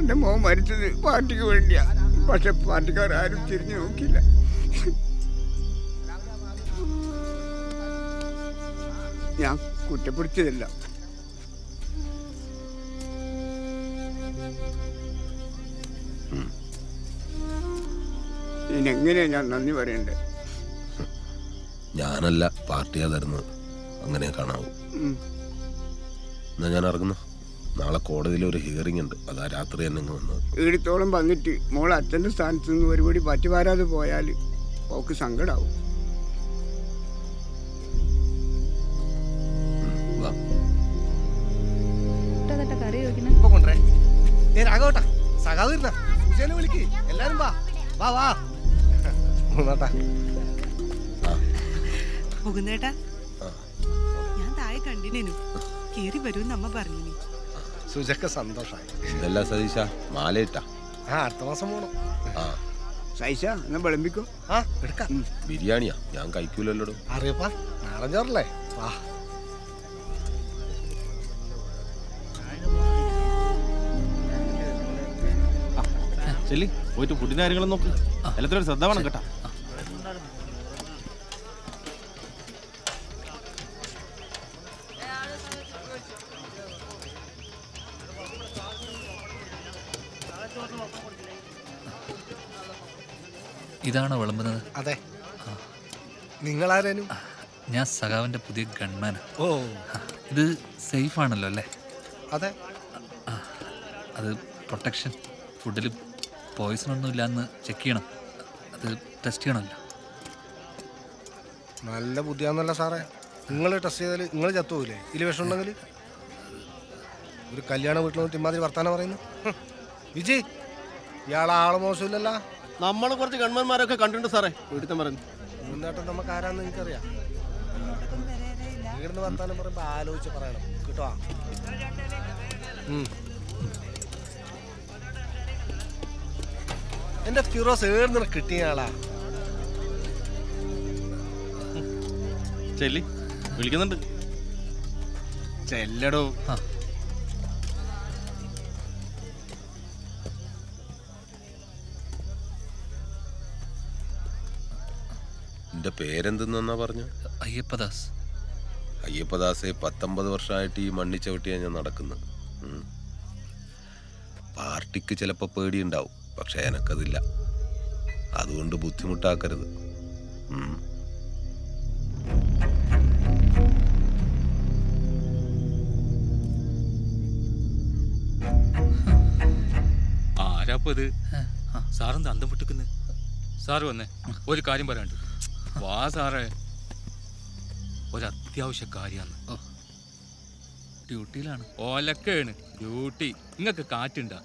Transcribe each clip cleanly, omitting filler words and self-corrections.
എൻ്റെ മോൻ മരിച്ചത് പാർട്ടിക്ക് വേണ്ടിയാ. പക്ഷെ പാർട്ടിക്കാരും തിരിഞ്ഞു നോക്കില്ല. ഞാൻ കുറ്റപ്പെടുത്തിയതല്ല. ഇതിനെങ്ങനെയാ ഞാൻ നന്ദി പറയണ്ടേ? ഞാനല്ല, പാർട്ടിയാ തരുന്നത്. അങ്ങനെ കാണാവൂ. എന്നാ ഞാൻ ഇറങ്ങുന്നു. നാളെ കോടതിയിൽ ഒരു ഹിയറിംഗ് ഉണ്ട്. അതാ രാത്രി തന്നെ വന്നത്. ഈടത്തോളം വന്നിട്ട് മോൾ അച്ഛൻ്റെ സ്ഥാനത്ത് നിന്ന് ഒരുപടി പറ്റുപാരാതെ പോയാൽ ഓക്ക് സങ്കടാവും. എല്ലാരും വാ വാ വാ. മുകുന്ദേട്ടാ, ഞാൻ താഴെ കണ്ടിനു. കേറി വരൂന്ന് അമ്മ പറഞ്ഞു. സുജക്ക് സന്തോഷായി. ഇതല്ല സതീശ, മാലയിട്ടാ. അടുത്ത മാസം പോണം. സൈഷ എന്നാ വിളമ്പിക്കോ. എടുക്കാം. ബിരിയാണിയാ, ഞാൻ കഴിക്കൂലല്ലോ. അറിയപ്പാ, നാളെ ചോറല്ലേ. വാ. ചെല്ലി പോയിട്ട് ഫുഡിന്റെ കാര്യങ്ങളും നോക്ക്. എല്ലാത്തിനും ശ്രദ്ധ വേണം കേട്ടാ. ഇതാണോ വിളമ്പുന്നത്? അതെ. നിങ്ങളാരേനും? ഞാൻ സഖാവിന്റെ പുതിയ ഗൺമാനാ. ഓ, ഇത് സേഫ് ആണല്ലോ അല്ലേ? അതെ. അത് പ്രൊട്ടക്ഷൻ. ഫുഡിൽ പോയിസൺ ഒന്നും ഇല്ലാന്ന് ചെക്ക് ചെയ്യണം. അത് ടെസ്റ്റ് ചെയ്യണമല്ലോ. നല്ല ബുദ്ധിയാന്നല്ല സാറേ. നിങ്ങൾ ടെസ്റ്റ് ചെയ്താൽ നിങ്ങൾ ചത്തുപോയില്ലേ ഇതിൽ വിഷം ഉണ്ടെങ്കിൽ? ഒരു കല്യാണ വീട്ടിൽ വന്നിട്ട് ഇമാതിരി വർത്താനം പറയുന്നു. വിജയ്, ഇയാളെ ആള് മോശമില്ലല്ലോ. നമ്മൾ കുറച്ച് ഗവൺമെന്റ്മാരൊക്കെ കണ്ടിട്ടുണ്ട് സാറേ. വീട്ടിൽ പറഞ്ഞു മുന്നേട്ടം നമുക്ക് ആരാന്ന് എനിക്കറിയാം. ഇവിടുന്ന് വർത്താനം പറയുമ്പോൾ ആലോചിച്ച് പറയണം കേട്ടോ. എന്റെ ഫിറോസ് ഏർന്ന് കിട്ടിയ ആളാ. ചെല്ലി വിളിക്കുന്നുണ്ട്. ചെല്ലടോ. എന്റെ പേരെന്തെന്നാ പറഞ്ഞു? അയ്യപ്പദാസ്. അയ്യപ്പദാസെ, 19 വർഷമായിട്ട് ഈ മണ്ണി ചവിട്ടിയാണ് ഞാൻ നടക്കുന്നത്. പാർട്ടിക്ക് ചിലപ്പോൾ പേടിയുണ്ടാവും, പക്ഷെ എനക്കതില്ല. അതുകൊണ്ട് ബുദ്ധിമുട്ടാക്കരുത്. ആരാപ്പത്? സാറെന്താ അന്തം വിട്ടിക്കുന്നു? സാറ് വന്നേ, ഒരു കാര്യം പറയാണ്ട്. വാ സാറേ, ഒരത്യാവശ്യ കാര്യമാണ്. ഡ്യൂട്ടിയിലാണ്. ഓലക്കാണ് ഡ്യൂട്ടി. നിങ്ങൾക്ക് കാറ്റുണ്ടാ?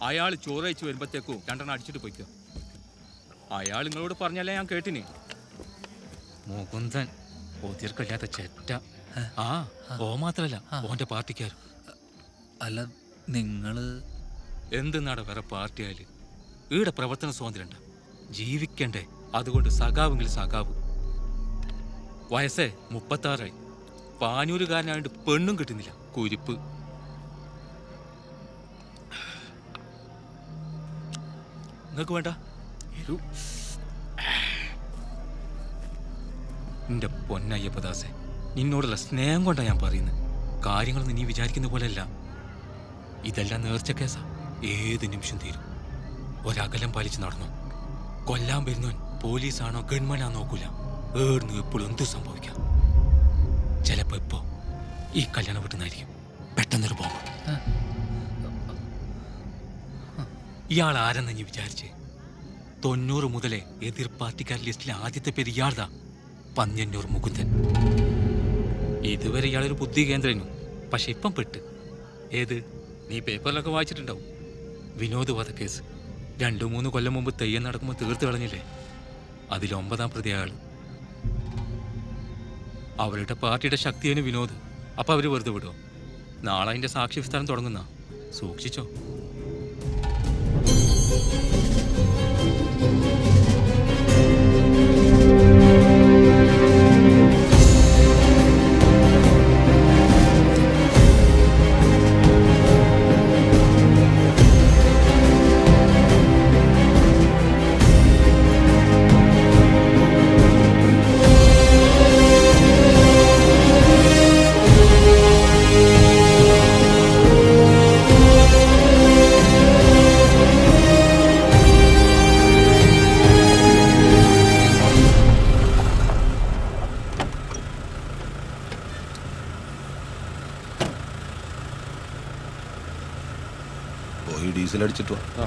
അയാൾ ചോറയച്ച് വരുമ്പോഴത്തേക്കും 2 അടിച്ചിട്ട് പോയിക്കോ. അയാൾ നിങ്ങളോട് പറഞ്ഞല്ലേ ഞാൻ കേട്ടിന്. മുകുന്ദൻ ഒതിർക്കല്ലാത്ത ചെറ്റ. ഓ മാത്രല്ല, ഓന്റെ പാർട്ടിക്കാരും. അല്ല, നിങ്ങള് എന്തെന്നാടെ വേറെ പാർട്ടിയാല് ഈടെ പ്രവർത്തന സ്വാതന്ത്ര്യം ഉണ്ടാ. ജീവിക്കണ്ടേ? അതുകൊണ്ട് സഖാവെങ്കിൽ സഖാവ്. വയസ്സേ 36. പാനൂരുകാരനായിട്ട് പെണ്ണും കിട്ടുന്നില്ല. കുരിപ്പ്. നിങ്ങൾക്ക് വേണ്ട? എന്റെ പൊന്നയ്യപ്പദാസെ, നിന്നോടുള്ള സ്നേഹം കൊണ്ടാ ഞാൻ പറയുന്നത്. കാര്യങ്ങളൊന്നും നീ വിചാരിക്കുന്ന പോലെയല്ല. ഇതെല്ലാം നേർച്ച കേസാ. ഏത് നിമിഷം തീരും. ഒരകലം പാലിച്ച് നടന്നു. കൊല്ലാൻ വരുന്നവൻ പോലീസാണോ ഗവൺമെന്റാണോ നോക്കൂല. ഏർന്ന് എപ്പോഴും എന്ത് സംഭവിക്കാം. ചിലപ്പോ ഇപ്പോ ഈ കല്യാണം വിട്ടുന്നായിരിക്കും പെട്ടെന്നൊരു ബോംബ്. ഇയാൾ ആരെന്ന് നീ വിചാരിച്ചേ? 90 മുതലേ എതിർ പാർട്ടിക്കാർ ലിസ്റ്റിലെ ആദ്യത്തെ പേര് ഇയാൾതാ. പന്ന്യന്നൂർ മുകുന്ദൻ. ഇതുവരെ ഇയാളൊരു ബുദ്ധി കേന്ദ്രനു. പക്ഷെ ഇപ്പം പെട്ട്. ഏത്? നീ പേപ്പറിലൊക്കെ വായിച്ചിട്ടുണ്ടാവും. വിനോദ് വധക്കേസ് 2-3 കൊല്ലം മുമ്പ് തെയ്യം നടക്കുമ്പോൾ തീർത്ത് കളഞ്ഞില്ലേ? അതിൽ 9ാം പ്രതി അയാൾ. അവരുടെ പാർട്ടിയുടെ ശക്തിയാണ് വിനോദ്. അപ്പം അവർ വെറുതെ വിടുമോ? നാളെ അതിൻ്റെ സാക്ഷി വിസ്താരം തുടങ്ങുന്ന. സൂക്ഷിച്ചോ. പോയി ഡീസൽ അടിച്ചിട്ട് വാ.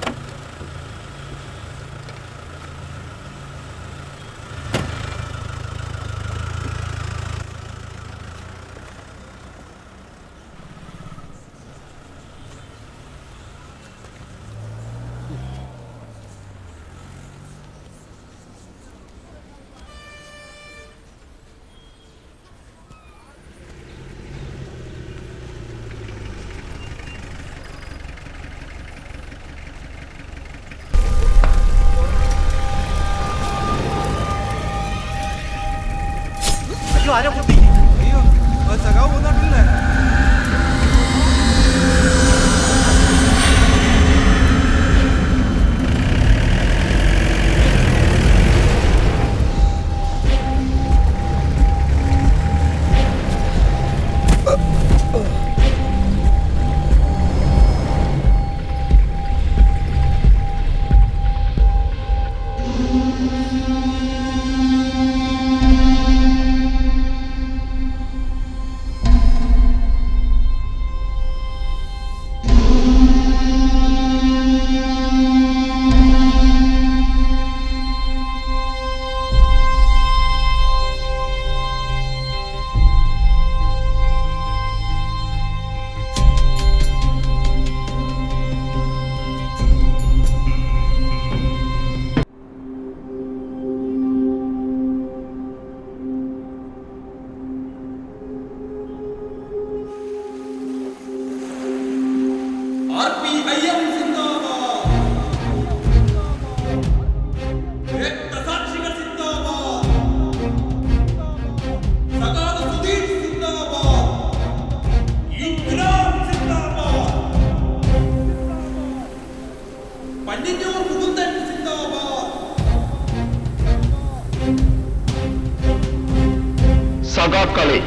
സഖാക്കളെ,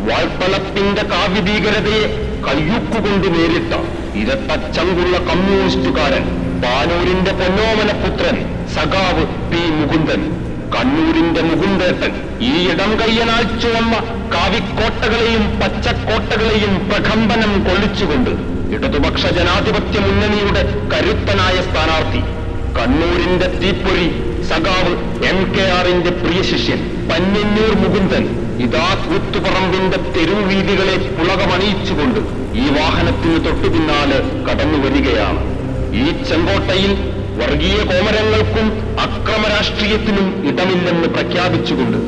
വായ്പളത്തിന്റെ കാവ്യഭീകരതയെ കയ്യൊക്കുകൊണ്ട് നേരിട്ട ഇരട്ടച്ചങ്കുള്ള കമ്മ്യൂണിസ്റ്റുകാരൻ, പാനൂരിന്റെ പൊന്നോമനപുത്രൻ സഖാവ് പി മുകുന്ദൻ, കണ്ണൂരിന്റെ മുകുന്ദേട്ടൻ, ഈ ഇടം കയ്യനാൽ ചുവന്ന കാവിക്കോട്ടകളെയും പച്ചക്കോട്ടകളെയും പ്രകമ്പനം കൊള്ളിച്ചുകൊണ്ട് ഇടതുപക്ഷ ജനാധിപത്യ മുന്നണിയുടെ കരുത്തനായ സ്ഥാനാർത്ഥി, കണ്ണൂരിന്റെ തീപ്പൊരി സഖാവ് MKRന്റെ പ്രിയ ശിഷ്യൻ പന്ന്യന്നൂർ മുകുന്ദൻ ഇതാ കൂത്തുപറമ്പിന്റെ തെരുവീതികളെ പുളകമണിയിച്ചുകൊണ്ട് ഈ വാഹനത്തിന് തൊട്ടു പിന്നാലെ കടന്നു വരികയാണ്. ഈ ചെങ്കോട്ടയിൽ വർഗീയ കോമരങ്ങൾക്കും അക്രമരാഷ്ട്രീയത്തിനും ഇടമില്ലെന്ന് പ്രഖ്യാപിച്ചുകൊണ്ട്